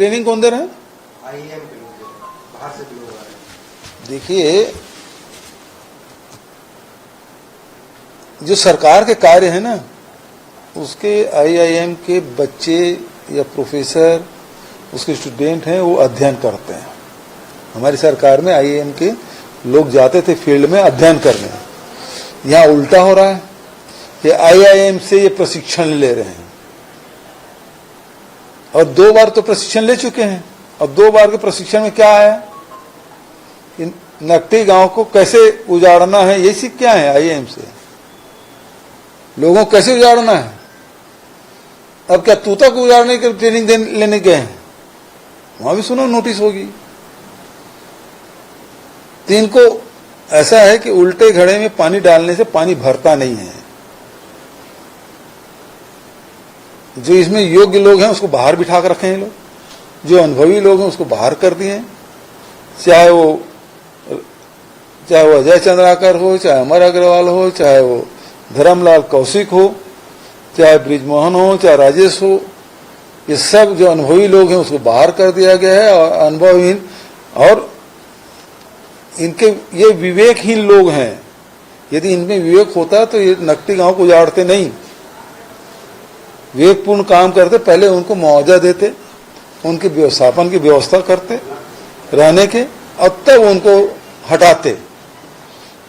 Training कौन दे रहे हैं? आईएएम के लोग दे रहे हैं, बाहर से भी लोग आ रहे हैं। देखिए, जो सरकार के कार्य है ना, उसके आईआईएम के बच्चे या प्रोफेसर, उसके स्टूडेंट हैं, वो अध्ययन करते हैं। हमारी सरकार में आईआईएम के लोग जाते थे फील्ड में अध्ययन करने। यहाँ उल्टा हो रहा है कि आईआईएम से ये प्रशिक्षण ले रहे हैं, और 2 बार तो प्रशिक्षण ले चुके हैं। अब 2 बार के प्रशिक्षण में क्या आया कि नकटी गांव को कैसे उजाड़ना है, ये सीख क्या है आईआईएम से। लोगों को कैसे उजाड़ना है। अब क्या तूता को उजाड़ने की ट्रेनिंग लेने गए हैं? वहां भी सुनो नोटिस होगी। तो इनको ऐसा है कि उल्टे घड़े में पानी डालने से पानी भरता नहीं है। जो इसमें योग्य लोग हैं उसको बाहर बिठा कर रखे हैं लोग, जो अनुभवी लोग हैं उसको बाहर कर दिए हैं। चाहे वो अजय चंद्राकर हो, चाहे अमर अग्रवाल हो, चाहे वो धर्मलाल कौशिक हो, चाहे ब्रिजमोहन हो, चाहे राजेश हो, ये सब जो अनुभवी लोग हैं उसको बाहर कर दिया गया है। और अनुभवहीन और इनके ये विवेकहीन लोग हैं। यदि इनमें विवेक होता तो ये नकटी गांव को उजाड़ते नहीं, विवेकपूर्ण काम करते। पहले उनको मुआवजा देते, उनके व्यवस्थापन की व्यवस्था करते रहने के, अब तक उनको हटाते।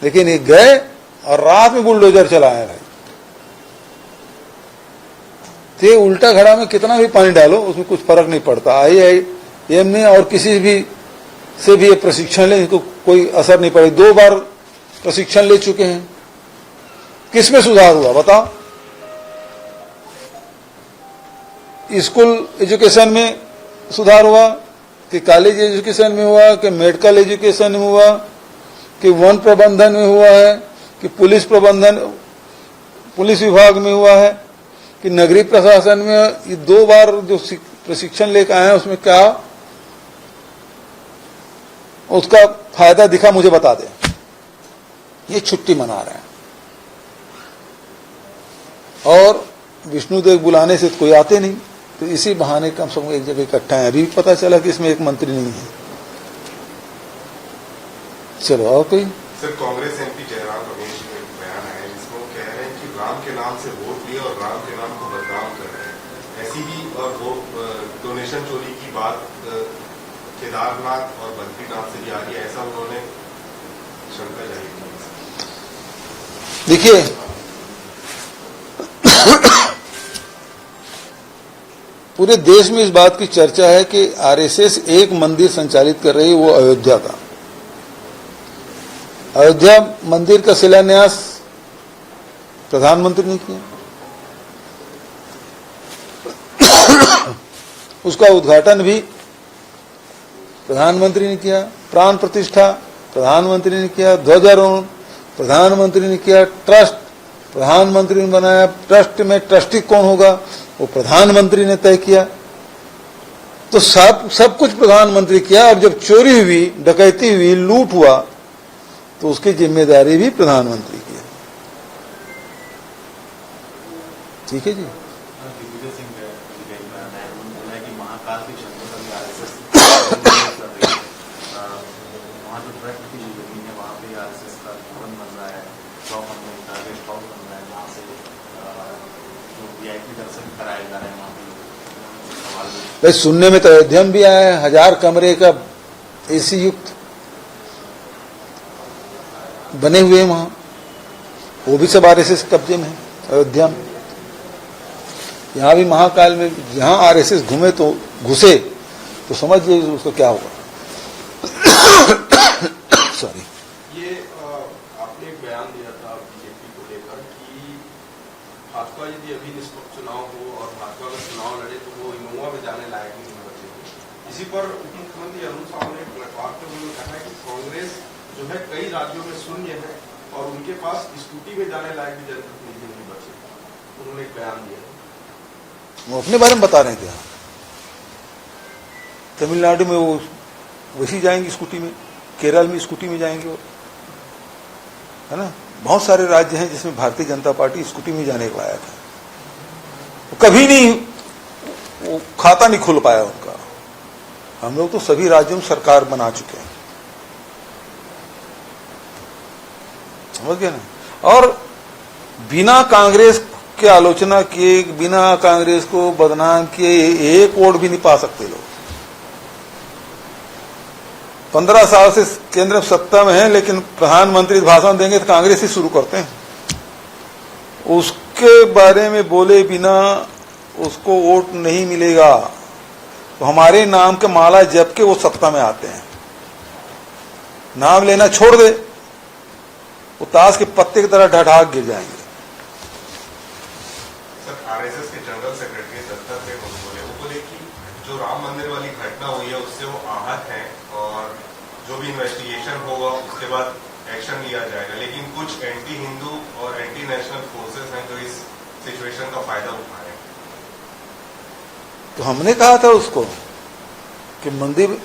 लेकिन ये गए और रात में बुलडोजर चलाए भाई। तो उल्टा घड़ा में कितना भी पानी डालो उसमें कुछ फर्क नहीं पड़ता। आईआईएम में और किसी भी से भी ये प्रशिक्षण ले, इनको कोई असर नहीं पड़े। 2 बार प्रशिक्षण ले चुके हैं। किसमें सुधार हुआ बताओ? स्कूल एजुकेशन में सुधार हुआ कि कॉलेज एजुकेशन में हुआ कि मेडिकल एजुकेशन में हुआ कि वन प्रबंधन में हुआ है कि पुलिस विभाग में हुआ है कि नगरीय प्रशासन में? ये 2 बार जो प्रशिक्षण लेकर आए हैं उसमें क्या उसका फायदा दिखा मुझे बता दे। ये छुट्टी मना रहे हैं और विष्णुदेव बुलाने से कोई आते नहीं, तो इसी बहाने कम से कम एक जगह इकट्ठा है। अभी पता चला कि इसमें एक मंत्री नहीं है। चलो और कोई? सर, कांग्रेस एमपी जयराम रमेश का एक बयान है जिसमें वो कह रहे हैं कि राम के नाम से वोट लिया और राम के नाम को बदनाम कर रहे हैं। ऐसी ही और वो डोनेशन चोरी की बात केदारनाथ और बद्रीनाथ से भी आ रही है, ऐसा उन्होंने शंका जाहिर की। देखिए, पूरे देश में इस बात की चर्चा है कि आरएसएस एक मंदिर संचालित कर रही है, वो अयोध्या का। अयोध्या मंदिर का शिलान्यास प्रधानमंत्री ने किया, उसका उद्घाटन भी प्रधानमंत्री ने किया, प्राण प्रतिष्ठा प्रधानमंत्री ने किया, ध्वजारोहण प्रधानमंत्री ने किया, ट्रस्ट प्रधानमंत्री ने बनाया, ट्रस्ट में ट्रस्टी कौन होगा वो प्रधानमंत्री ने तय किया। तो सब कुछ प्रधानमंत्री किया। और जब चोरी हुई, डकैती हुई, लूट हुआ, तो उसकी जिम्मेदारी भी प्रधानमंत्री की है। ठीक है जी। भाई सुनने में तो अयोध्या में भी आया है 1000 कमरे का एसी युक्त बने हुए हैं वहां, वो भी सब आरएसएस कब्जे में है अयोध्या में। यहां भी महाकाल में जहां आरएसएस घुसे तो समझ लीजिए उसको क्या होगा। सॉरी। ये आपने एक बयान दिया था बीजेपी को लेकर कि भाजपा यदि अभी निष्पक्ष चुनाव हो और भाजपा का चुनाव लड़े तो वो इनोवा में जाने लायक नहीं बचेगी। इसी पर उप मुख्यमंत्री अरुण साहब ने वार्ता में कहा है कि कांग्रेस जो है कई राज्यों में शून्य है और उनके पास स्कूटी में जाने लायक भी जनप्रतिनिधि नहीं बचे। उन्होंने एक बयान दिया। वो अपने बारे में बता रहे हैं क्या? तमिलनाडु में वो वैसी जाएंगे स्कूटी में, केरल में स्कूटी में जाएंगे वो, है ना। बहुत सारे राज्य हैं जिसमें भारतीय जनता पार्टी स्कूटी में जाने को आया था। कभी नहीं वो खाता नहीं खुल पाया उनका। हम लोग तो सभी राज्यों में सरकार बना चुके हैं, समझ गए ना। और बिना कांग्रेस के आलोचना किए, बिना कांग्रेस को बदनाम किए एक वोट भी नहीं पा सकते लोग। 15 साल से केंद्र में सत्ता में है, लेकिन प्रधानमंत्री भाषण देंगे तो कांग्रेस ही शुरू करते हैं। उसके बारे में बोले बिना उसको वोट नहीं मिलेगा, तो हमारे नाम के माला जप के वो सत्ता में आते हैं। नाम लेना छोड़ दे, वो ताश के पत्ते की तरह ढाढाक गिर जाएंगे। सर, आरएसएस के जनरल सेक्रेटरी दत्तात्रेय बोले कि जो राम मंदिर वाली घटना हुई है उससे वो आहत हैं और जो भी इन्वेस्टिगेशन होगा उसके बाद एक्शन लिया जाएगा, लेकिन कुछ एंटी हिंदू और एंटी नेशनल फोर्सेस हैं जो इस सिचुएशन का फायदा उठा रहे हैं। तो हमने कहा था उसको कि मंदिर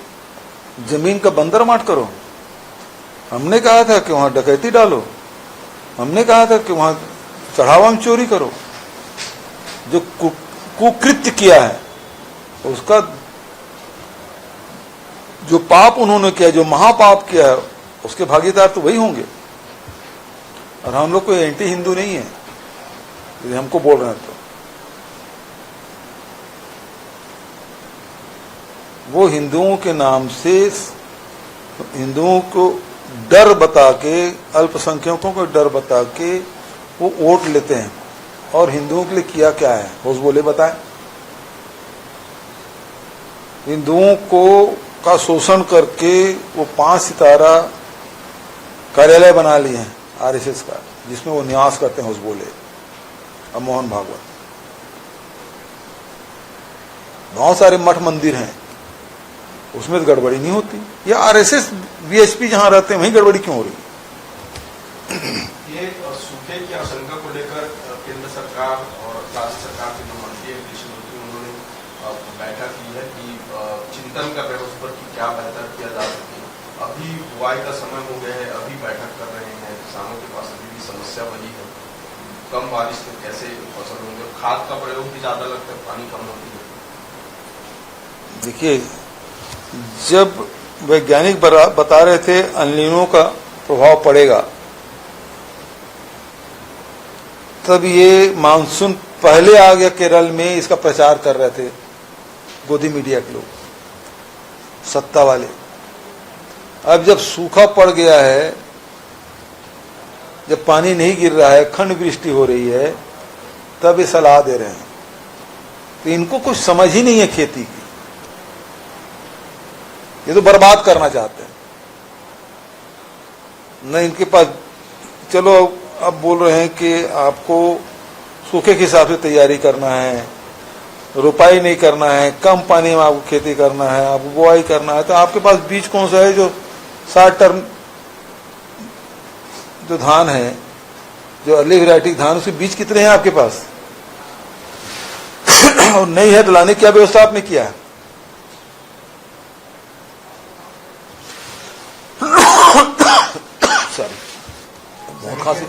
जमीन का बंदर मत करो, हमने कहा था कि वहां डकैती डालो, हमने कहा था कि वहां चढ़ावा में चोरी करो। जो कुकृत्य किया है उसका जो पाप उन्होंने किया, जो महापाप किया है, उसके भागीदार तो वही होंगे। और हम लोग कोई एंटी हिंदू नहीं है, यदि हमको बोल रहे हैं तो वो हिंदुओं के नाम से हिंदुओं को डर बता के, अल्पसंख्यकों को डर बता के वो वोट लेते हैं। और हिंदुओं के लिए किया क्या है, होश बोले बताएं। हिंदुओं को का शोषण करके वो 5 सितारा कार्यालय बना लिए हैं आरएसएस का, जिसमें वो निवास करते हैं, होश बोले और मोहन भागवत। बहुत सारे मठ मंदिर हैं, उसमें तो गड़बड़ी नहीं होती। ये आरएसएस वीएचपी जहां रहते हैं वहीं गड़बड़ी क्यों हो रही है? ये सूखे की आशंका को लेकर केंद्र सरकार और राज्य सरकार के जो मंत्री है, कृषि मंत्री, उन्होंने बैठक की है कि चिंतन कर रहे हैं उस पर कि क्या बेहतर किया जा सके। अभी बुआई का समय हो गया है, अभी बैठक कर रहे हैं, किसानों के पास अभी भी समस्या बनी है, कम बारिश में कैसे फसल होंगे, खाद का प्रयोग भी ज्यादा लगता है, पानी कम होती है। देखिए, जब वैज्ञानिक बता रहे थे अनलिनो का प्रभाव पड़ेगा, तब ये मानसून पहले आ गया केरल में, इसका प्रचार कर रहे थे गोदी मीडिया के लोग, सत्ता वाले। अब जब सूखा पड़ गया है, जब पानी नहीं गिर रहा है, खंड वृष्टि हो रही है, तब ये सलाह दे रहे हैं। तो इनको कुछ समझ ही नहीं है खेती की, ये तो बर्बाद करना चाहते हैं। न इनके पास, चलो अब बोल रहे हैं कि आपको सूखे के हिसाब से तैयारी करना है, रुपाई नहीं करना है, कम पानी में आपको खेती करना है, आपको बुआई करना है। तो आपके पास बीज कौन सा है जो 60 टन जो धान है, जो अर्ली वैरायटी धान, उसके बीज कितने हैं आपके पास? और नहीं है तो लाने की क्या व्यवस्था आपने किया है? सॉरी, बहुत खांसी।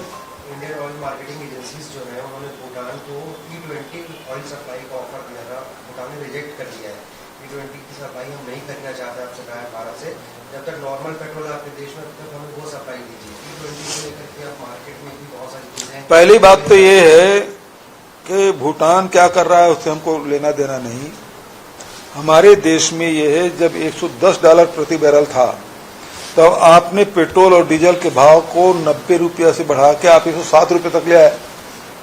इंडियन ऑयल मार्केटिंग एजेंसीज जो है उन्होंने भूटान को E20 ऑयल सप्लाई का ऑफर दिया था, भूटान ने रिजेक्ट कर दिया है। E20 की सप्लाई हम नहीं करना चाहते, आपसे कहा है भारत से, जब तक नॉर्मल पेट्रोल आपके देश में, तब तक हमें वो सप्लाई दीजिए। E20 को लेकर के आप मार्केट में भी बहुत सारी चीजें। पहली बात तो ये है कि भूटान क्या कर रहा है उससे हमको लेना देना नहीं। हमारे देश में ये है, जब $110 प्रति बैरल था, तब तो आपने पेट्रोल और डीजल के भाव को 90 रुपया से बढ़ा के आप 107 रुपये तक ले आए।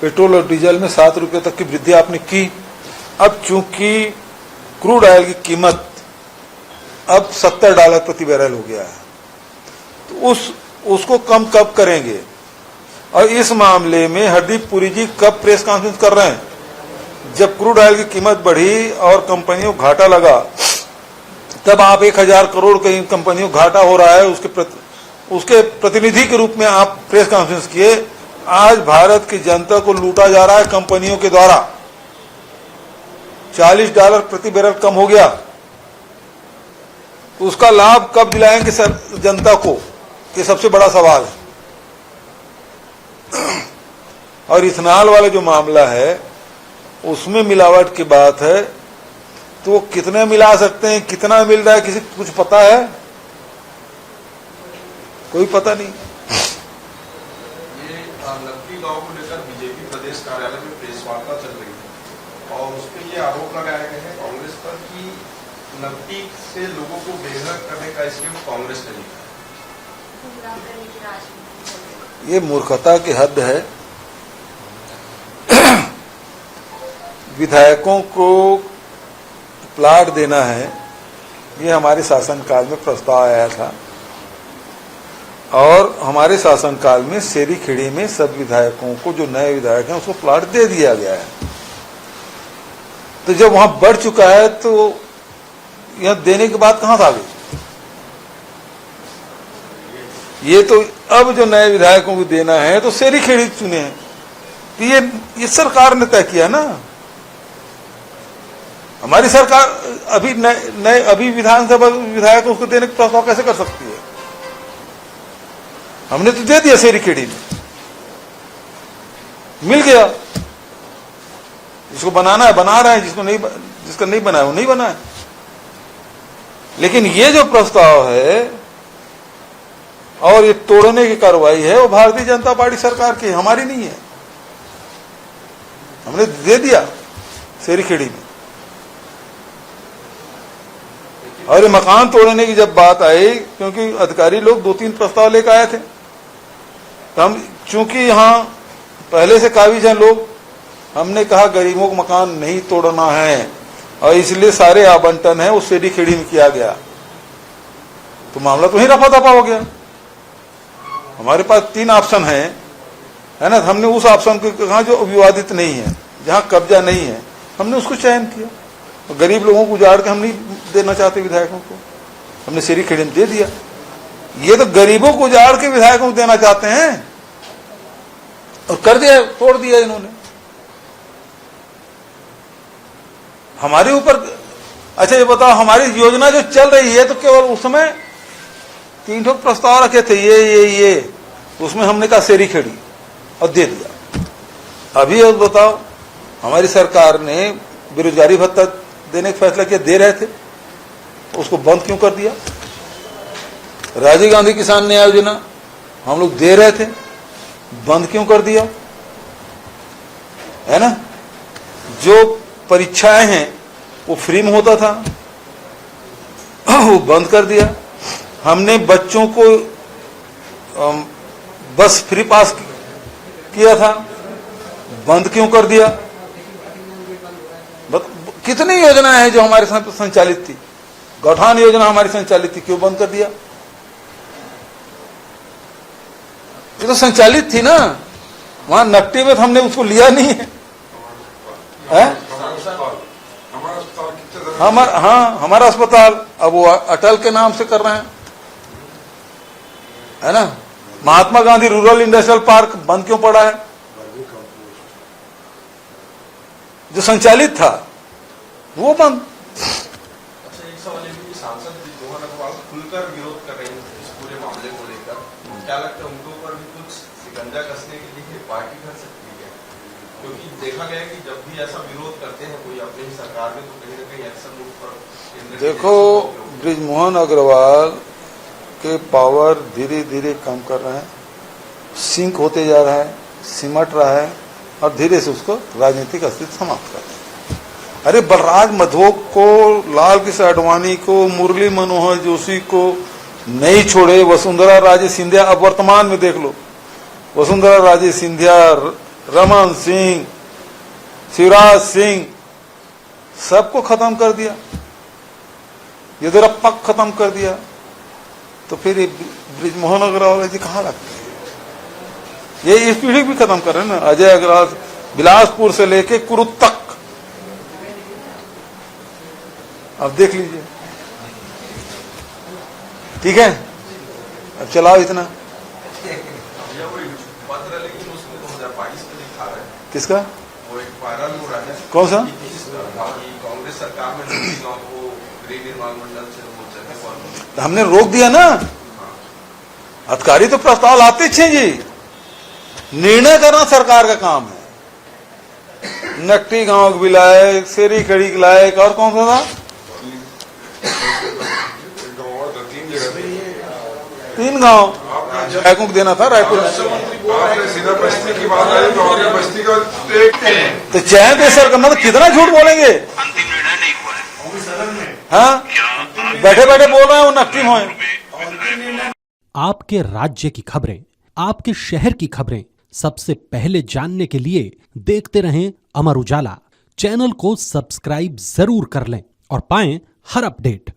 पेट्रोल और डीजल में 7 रुपये तक की वृद्धि आपने की। अब चूंकि क्रूड ऑयल की कीमत अब $70 प्रति बैरल हो गया है, तो उसको कम कब करेंगे? और इस मामले में हरदीप पुरी जी कब प्रेस कॉन्फ्रेंस कर रहे हैं? जब क्रूड ऑयल की कीमत बढ़ी और कंपनियों को घाटा लगा, तब आप 1000 करोड़ कई कंपनियों को घाटा हो रहा है, उसके प्रतिनिधि के रूप में आप प्रेस कॉन्फ्रेंस किए। आज भारत की जनता को लूटा जा रहा है कंपनियों के द्वारा। $40 प्रति बैरल कम हो गया, तो उसका लाभ कब दिलाएंगे सर जनता को? ये सबसे बड़ा सवाल है। और इथेनॉल वाला जो मामला है, उसमें मिलावट की बात है, तो कितने मिला सकते हैं, कितना मिल रहा है, किसी को कुछ पता है? कोई पता नहीं। ये नकदी गांव को लेकर बीजेपी प्रदेश कार्यालय में प्रेस वार्ता चल रही है और उस पर ये आरोप लगाया गया है कांग्रेस पर कि नकदी से लोगों को बेघर करने का स्कीम कांग्रेस ने लिया। ये मूर्खता की हद है। विधायकों को प्लाट देना है, ये हमारे शासनकाल में प्रस्ताव आया था और हमारे शासनकाल में शेरी खेड़ी में सब विधायकों को, जो नए विधायक हैं, उसको प्लाट दे दिया गया है। तो जब वहां बढ़ चुका है तो यह देने के बाद कहां से आ गई? ये तो अब जो नए विधायकों को देना है तो शेरी खेड़ी चुने हैं, तो ये सरकार ने तय किया ना। हमारी सरकार अभी नए अभी विधानसभा विधायक उसको देने का प्रस्ताव कैसे कर सकती है? हमने तो दे दिया, शेरी खेड़ी में मिल गया। जिसको बनाना है बना रहे हैं, जिसका नहीं बना है वो नहीं बना है। लेकिन ये जो प्रस्ताव है और ये तोड़ने की कार्रवाई है वो भारतीय जनता पार्टी सरकार की, हमारी नहीं है। हमने दे दिया शेरी खेड़ी में। और ये मकान तोड़ने की जब बात आई, क्योंकि अधिकारी लोग 2-3 प्रस्ताव लेकर आए थे, तो हम चूंकि यहां पहले से काबिज हैं लोग, हमने कहा गरीबों को मकान नहीं तोड़ना है और इसलिए सारे आवंटन है उस शेरी खेड़ी में किया गया। तो मामला तो ही रफा दफा हो गया। हमारे पास 3 ऑप्शन है ना। हमने उस ऑप्शन को कहा जो विवादित नहीं है, जहां कब्जा नहीं है, हमने उसको चयन किया। तो गरीब लोगों को उजाड़ के हम नहीं देना चाहते विधायकों को, हमने शेरी खेड़ी में दे दिया। ये तो गरीबों को उजाड़ के विधायकों को देना चाहते हैं और कर दिया, तोड़ दिया इन्होंने हमारे ऊपर। अच्छा ये बताओ, हमारी योजना जो चल रही है तो केवल उस समय 3 ठोक प्रस्ताव रखे थे, ये उसमें हमने कहा शेरी खेड़ी और दे दिया। अभी अब बताओ, हमारी सरकार ने बेरोजगारी भत्ता देने का फैसला किया, दे रहे थे, तो उसको बंद क्यों कर दिया? राजीव गांधी किसान न्याय योजना हम लोग दे रहे थे, बंद क्यों कर दिया? है ना। जो परीक्षाएं हैं वो फ्री में होता था, वो बंद कर दिया। हमने बच्चों को बस फ्री पास किया था, बंद क्यों कर दिया? कितनी योजनाएं हैं जो हमारे साथ संचालित थी। गौठान योजना हमारी संचालित थी, क्यों बंद कर दिया? ये तो संचालित थी ना। वहां नकटी में हमने उसको लिया नहीं है, हमारा अस्पताल अब वो अटल के नाम से कर रहे हैं, है ना। Mahatma Gandhi rural industrial park बंद क्यों पड़ा है? जो संचालित था वो बंद। अच्छा, एक सवाल ये भी, सांसद ब्रिजमोहन अग्रवाल खुलकर विरोध कर रहे हैं इस पूरे मामले को लेकर। क्या लगता है उनको पर भी कुछ शिकंजा कसने के लिए पार्टी कर सकती है? क्योंकि देखा गया कि जब भी ऐसा विरोध करते हैं कोई अपनी सरकार में, तो कहीं न कहीं एक्शन उठ पर। देखो, ब्रिजमोहन अग्रवाल के पावर धीरे धीरे कम कर रहे हैं, सिंक होते जा रहा है, सिमट रहा है और धीरे से उसको राजनीतिक अस्तित्व समाप्त कर रहे हैं। अरे बलराज मधोक को, लाल कृष्ण आडवाणी को, मुरली मनोहर जोशी को नहीं छोड़े, वसुंधरा राजे सिंधिया, अब वर्तमान में देख लो, वसुंधरा राजे सिंधिया, रमन सिंह, शिवराज सिंह, सबको खत्म कर दिया, येदियुरप्पा खत्म कर दिया। तो फिर ब्रिजमोहन अग्रवाल जी कहाँ लगते हैं? ये इस पीढ़ी भी खत्म कर रहे हैं ना। अजय अग्रवाल बिलासपुर से लेके कुरुद तक, अब देख लीजिए। ठीक है, अब चलाओ इतना। पत्र लेकिन उसमें 2022 में लिखा है। किसका? वो एक वायरल हो रहा है। कौन सा? कांग्रेस सरकार में गाँव को गृह निर्माण मंडल से हमने रोक दिया ना। अधिकारी तो प्रस्ताव लाते छे जी, निर्णय करना सरकार का काम है। नकटी गांव भी लाए, शेरी कड़ी लाए, और कौन सा था? 3 गांव को देना था रायपुर में। आपने सीधा बस्ती की बात आई तो आपने बस्ती का तो चैन पे सर करना, तो कितना झूठ बोलेंगे? अंतिम निर्णय नहीं हुआ है। हाँ, बैठे बैठे बोल रहे हैं वो नकटी हुए। आपके राज्य की खबरें, आपके शहर की खबरें सबसे पहले जानने के लिए देखते रहें अमर उजाला। चैनल को सब्सक्राइब जरूर कर लें और पाएं हर अपडेट।